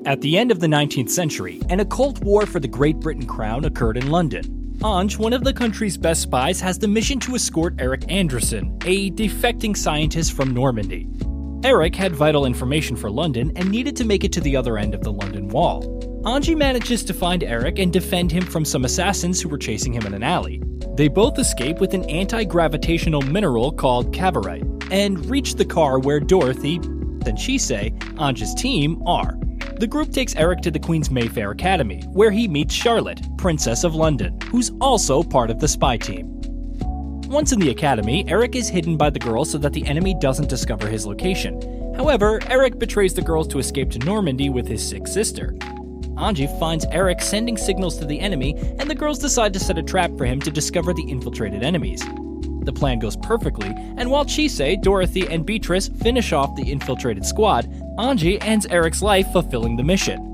At the end of the 19th century, an occult war for the Great Britain crown occurred in London. Ange, one of the country's best spies, has the mission to escort Eric Anderson, a defecting scientist from Normandy. Eric had vital information for London and needed to make it to the other end of the London Wall. Ange manages to find Eric and defend him from some assassins who were chasing him in an alley. They both escape with an anti-gravitational mineral called Cavorite and reach the car where Dorothy and Chise, Ange's team, are. The group takes Eric to the Queen's Mayfair Academy, where he meets Charlotte, Princess of London, who's also part of the spy team. Once in the academy, Eric is hidden by the girls so that the enemy doesn't discover his location. However, Eric betrays the girls to escape to Normandy with his sick sister. Ange finds Eric sending signals to the enemy, and the girls decide to set a trap for him to discover the infiltrated enemies. The plan goes perfectly, and while Chise, Dorothy, and Beatrice finish off the infiltrated squad, Ange ends Eric's life fulfilling the mission.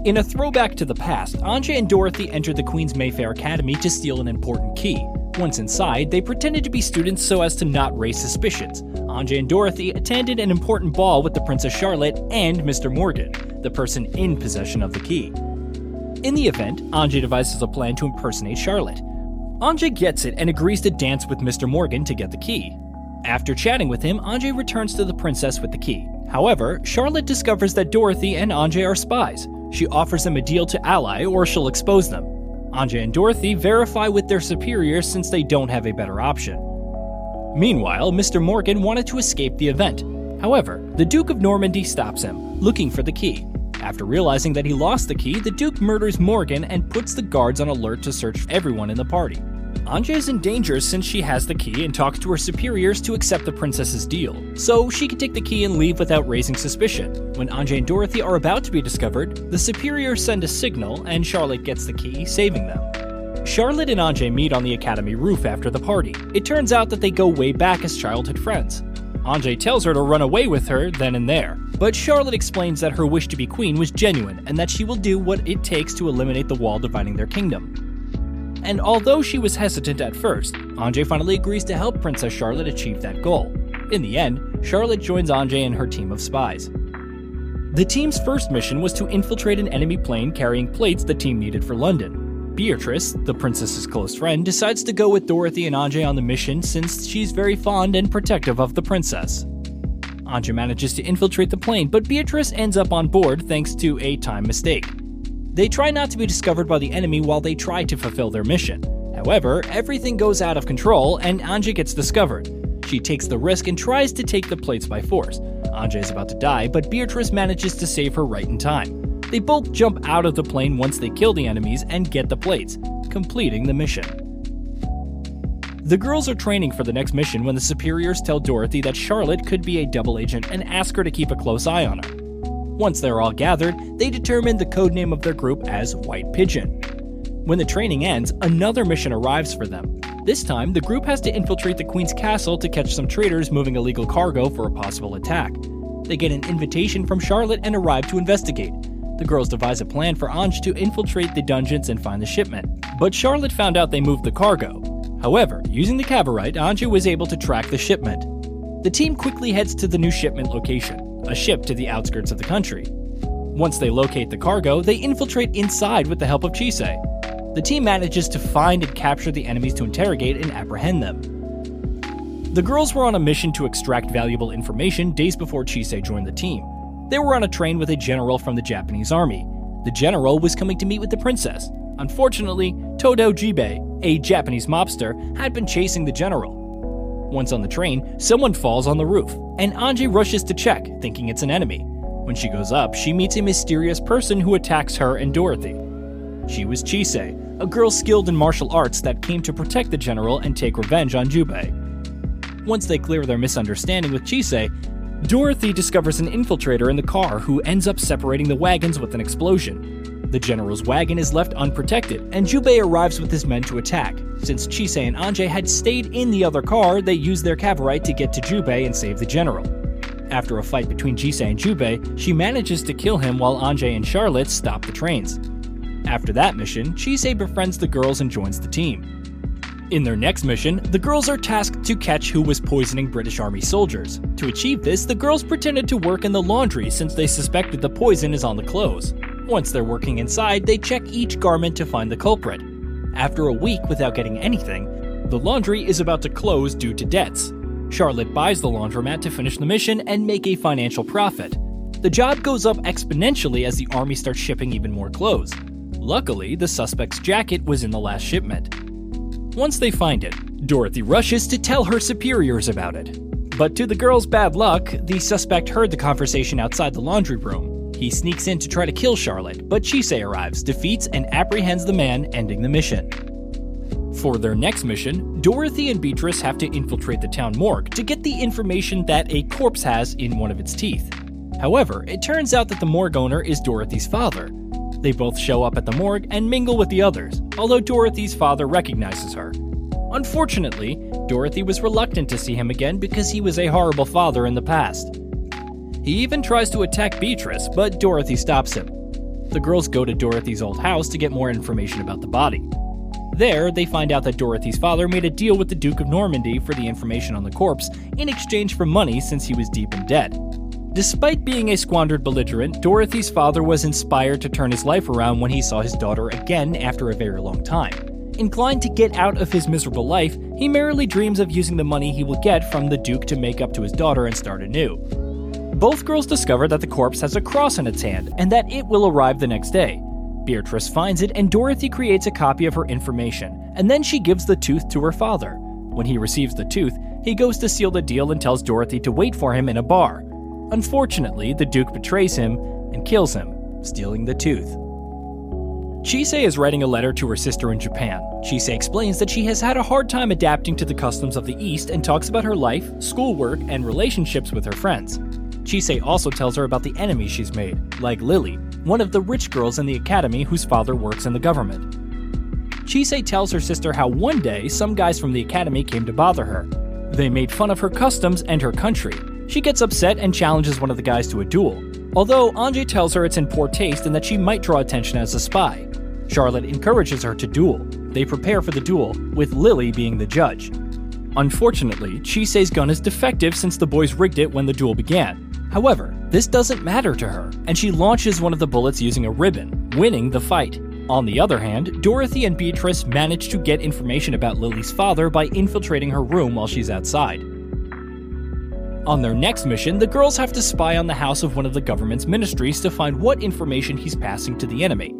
In a throwback to the past, Ange and Dorothy entered the Queen's Mayfair Academy to steal an important key. Once inside, they pretended to be students so as to not raise suspicions. Ange and Dorothy attended an important ball with the Princess Charlotte and Mr. Morgan, the person in possession of the key. In the event, Ange devises a plan to impersonate Charlotte. Ange gets it and agrees to dance with Mr. Morgan to get the key. After chatting with him, Ange returns to the princess with the key. However, Charlotte discovers that Dorothy and Ange are spies. She offers them a deal to ally or she'll expose them. Ange and Dorothy verify with their superiors since they don't have a better option. Meanwhile, Mr. Morgan wanted to escape the event. However, the Duke of Normandy stops him, looking for the key. After realizing that he lost the key, the Duke murders Morgan and puts the guards on alert to search everyone in the party. Ange is in danger since she has the key and talks to her superiors to accept the princess's deal, so she can take the key and leave without raising suspicion. When Ange and Dorothy are about to be discovered, the superiors send a signal and Charlotte gets the key, saving them. Charlotte and Ange meet on the academy roof after the party. It turns out that they go way back as childhood friends. Ange tells her to run away with her then and there, but Charlotte explains that her wish to be queen was genuine and that she will do what it takes to eliminate the wall dividing their kingdom. And although she was hesitant at first, Ange finally agrees to help Princess Charlotte achieve that goal. In the end, Charlotte joins Ange and her team of spies. The team's first mission was to infiltrate an enemy plane carrying plates the team needed for London. Beatrice, the princess's close friend, decides to go with Dorothy and Ange on the mission since she's very fond and protective of the princess. Ange manages to infiltrate the plane, but Beatrice ends up on board thanks to a time mistake. They try not to be discovered by the enemy while they try to fulfill their mission. However, everything goes out of control and Ange gets discovered. She takes the risk and tries to take the plates by force. Ange is about to die, but Beatrice manages to save her right in time. They both jump out of the plane once they kill the enemies and get the plates, completing the mission. The girls are training for the next mission when the superiors tell Dorothy that Charlotte could be a double agent and ask her to keep a close eye on her. Once they're all gathered, they determine the codename of their group as White Pigeon. When the training ends, another mission arrives for them. This time, the group has to infiltrate the Queen's castle to catch some traitors moving illegal cargo for a possible attack. They get an invitation from Charlotte and arrive to investigate. The girls devise a plan for Ange to infiltrate the dungeons and find the shipment, but Charlotte found out they moved the cargo. However, using the Cavorite, Ange was able to track the shipment. The team quickly heads to the new shipment location, a ship to the outskirts of the country. Once they locate the cargo, they infiltrate inside with the help of Chise. The team manages to find and capture the enemies to interrogate and apprehend them. The girls were on a mission to extract valuable information days before Chise joined the team. They were on a train with a general from the Japanese army. The general was coming to meet with the princess. Unfortunately, Todo Jibe, a Japanese mobster, had been chasing the general. Once on the train, someone falls on the roof, and Ange rushes to check, thinking it's an enemy. When she goes up, she meets a mysterious person who attacks her and Dorothy. She was Chise, a girl skilled in martial arts that came to protect the general and take revenge on Jubei. Once they clear their misunderstanding with Chise, Dorothy discovers an infiltrator in the car who ends up separating the wagons with an explosion. The general's wagon is left unprotected, and Jubei arrives with his men to attack. Since Chise and Ange had stayed in the other car, they use their Cavorite to get to Jubei and save the general. After a fight between Chise and Jubei, she manages to kill him while Ange and Charlotte stop the trains. After that mission, Chise befriends the girls and joins the team. In their next mission, the girls are tasked to catch who was poisoning British Army soldiers. To achieve this, the girls pretended to work in the laundry since they suspected the poison is on the clothes. Once they're working inside, they check each garment to find the culprit. After a week without getting anything, the laundry is about to close due to debts. Charlotte buys the laundromat to finish the mission and make a financial profit. The job goes up exponentially as the army starts shipping even more clothes. Luckily, the suspect's jacket was in the last shipment. Once they find it, Dorothy rushes to tell her superiors about it. But to the girls' bad luck, the suspect heard the conversation outside the laundry room. He sneaks in to try to kill Charlotte, but Chise arrives, defeats, and apprehends the man, ending the mission. For their next mission, Dorothy and Beatrice have to infiltrate the town morgue to get the information that a corpse has in one of its teeth. However, it turns out that the morgue owner is Dorothy's father. They both show up at the morgue and mingle with the others, although Dorothy's father recognizes her. Unfortunately, Dorothy was reluctant to see him again because he was a horrible father in the past. He even tries to attack Beatrice, but Dorothy stops him. The girls go to Dorothy's old house to get more information about the body. There, they find out that Dorothy's father made a deal with the Duke of Normandy for the information on the corpse in exchange for money since he was deep in debt. Despite being a squandered belligerent, Dorothy's father was inspired to turn his life around when he saw his daughter again after a very long time. Inclined to get out of his miserable life, he merely dreams of using the money he will get from the Duke to make up to his daughter and start anew. Both girls discover that the corpse has a cross in its hand and that it will arrive the next day. Beatrice finds it and Dorothy creates a copy of her information, and then she gives the tooth to her father. When he receives the tooth, he goes to seal the deal and tells Dorothy to wait for him in a bar. Unfortunately, the Duke betrays him and kills him, stealing the tooth. Chise is writing a letter to her sister in Japan. Chise explains that she has had a hard time adapting to the customs of the East and talks about her life, schoolwork, and relationships with her friends. Chise also tells her about the enemies she's made, like Lily, one of the rich girls in the academy whose father works in the government. Chise tells her sister how one day some guys from the academy came to bother her. They made fun of her customs and her country. She gets upset and challenges one of the guys to a duel, although Ange tells her it's in poor taste and that she might draw attention as a spy. Charlotte encourages her to duel. They prepare for the duel, with Lily being the judge. Unfortunately, Chise's gun is defective since the boys rigged it when the duel began. However, this doesn't matter to her, and she launches one of the bullets using a ribbon, winning the fight. On the other hand, Dorothy and Beatrice manage to get information about Lily's father by infiltrating her room while she's outside. On their next mission, the girls have to spy on the house of one of the government's ministries to find what information he's passing to the enemy.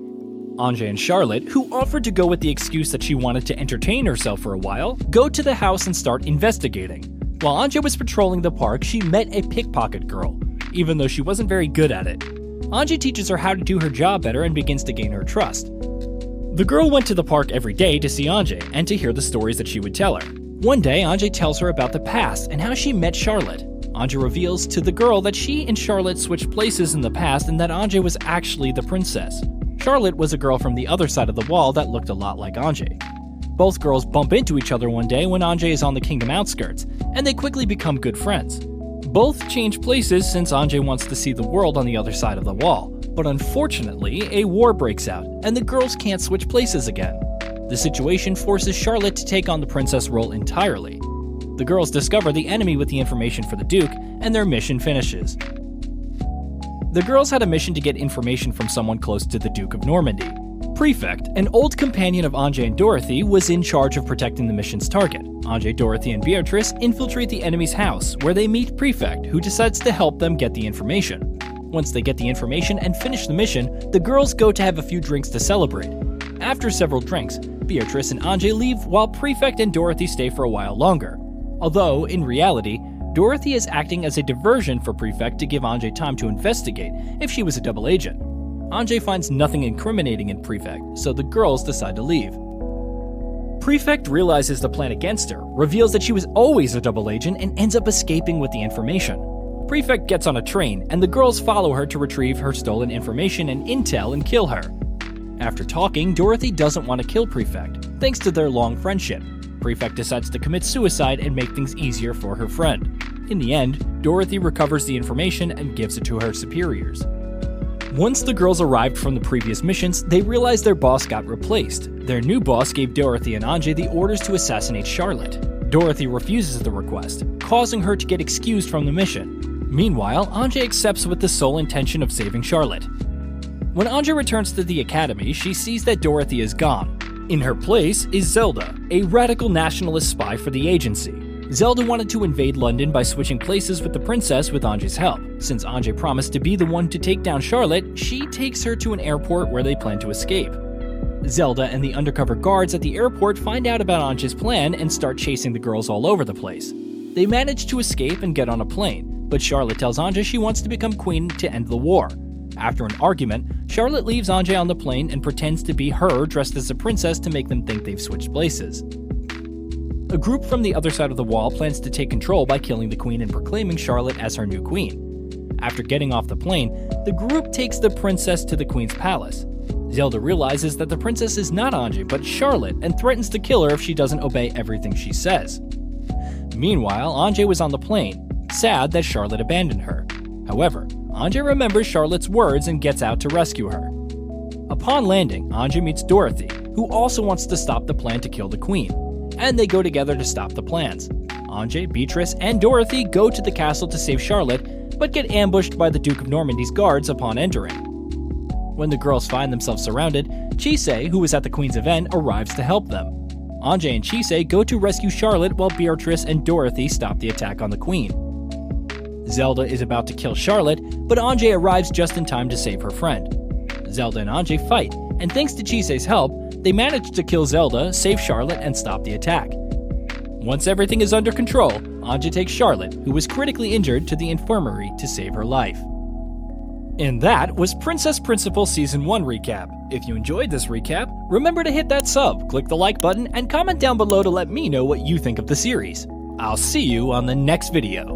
Ange and Charlotte, who offered to go with the excuse that she wanted to entertain herself for a while, go to the house and start investigating. While Ange was patrolling the park, she met a pickpocket girl, even though she wasn't very good at it. Ange teaches her how to do her job better and begins to gain her trust. The girl went to the park every day to see Ange and to hear the stories that she would tell her. One day, Ange tells her about the past and how she met Charlotte. Ange reveals to the girl that she and Charlotte switched places in the past and that Ange was actually the princess. Charlotte was a girl from the other side of the wall that looked a lot like Ange. Both girls bump into each other one day when Ange is on the kingdom outskirts, and they quickly become good friends. Both change places since Ange wants to see the world on the other side of the wall, but unfortunately, a war breaks out, and the girls can't switch places again. The situation forces Charlotte to take on the princess role entirely. The girls discover the enemy with the information for the Duke, and their mission finishes. The girls had a mission to get information from someone close to the Duke of Normandy. Prefect, an old companion of Ange and Dorothy, was in charge of protecting the mission's target. Ange, Dorothy, and Beatrice infiltrate the enemy's house, where they meet Prefect, who decides to help them get the information. Once they get the information and finish the mission, the girls go to have a few drinks to celebrate. After several drinks, Beatrice and Ange leave while Prefect and Dorothy stay for a while longer. Although, in reality, Dorothy is acting as a diversion for Prefect to give Ange time to investigate if she was a double agent. Ange finds nothing incriminating in Prefect, so the girls decide to leave. Prefect realizes the plan against her, reveals that she was always a double agent, and ends up escaping with the information. Prefect gets on a train, and the girls follow her to retrieve her stolen information and intel and kill her. After talking, Dorothy doesn't want to kill Prefect, thanks to their long friendship. Prefect decides to commit suicide and make things easier for her friend. In the end, Dorothy recovers the information and gives it to her superiors. Once the girls arrived from the previous missions, they realized their boss got replaced. Their new boss gave Dorothy and Ange the orders to assassinate Charlotte. Dorothy refuses the request, causing her to get excused from the mission. Meanwhile, Ange accepts with the sole intention of saving Charlotte. When Ange returns to the academy, she sees that Dorothy is gone. In her place is Zelda, a radical nationalist spy for the agency. Zelda wanted to invade London by switching places with the princess with Ange's help. Since Ange promised to be the one to take down Charlotte, she takes her to an airport where they plan to escape. Zelda and the undercover guards at the airport find out about Ange's plan and start chasing the girls all over the place. They manage to escape and get on a plane, but Charlotte tells Ange she wants to become queen to end the war. After an argument, Charlotte leaves Ange on the plane and pretends to be her dressed as a princess to make them think they've switched places. A group from the other side of the wall plans to take control by killing the queen and proclaiming Charlotte as her new queen. After getting off the plane, the group takes the princess to the queen's palace. Zelda realizes that the princess is not Ange but Charlotte and threatens to kill her if she doesn't obey everything she says. Meanwhile, Ange was on the plane, sad that Charlotte abandoned her. However, Ange remembers Charlotte's words and gets out to rescue her. Upon landing, Ange meets Dorothy, who also wants to stop the plan to kill the queen, and they go together to stop the plans. Ange, Beatrice, and Dorothy go to the castle to save Charlotte, but get ambushed by the Duke of Normandy's guards upon entering. When the girls find themselves surrounded, Chise, who was at the queen's event, arrives to help them. Ange and Chise go to rescue Charlotte while Beatrice and Dorothy stop the attack on the queen. Zelda is about to kill Charlotte, but Ange arrives just in time to save her friend. Zelda and Ange fight, and thanks to Chise's help, they manage to kill Zelda, save Charlotte, and stop the attack. Once everything is under control, Ange takes Charlotte, who was critically injured, to the infirmary to save her life. And that was Princess Principal Season 1 recap. If you enjoyed this recap, remember to hit that sub, click the like button, and comment down below to let me know what you think of the series. I'll see you on the next video.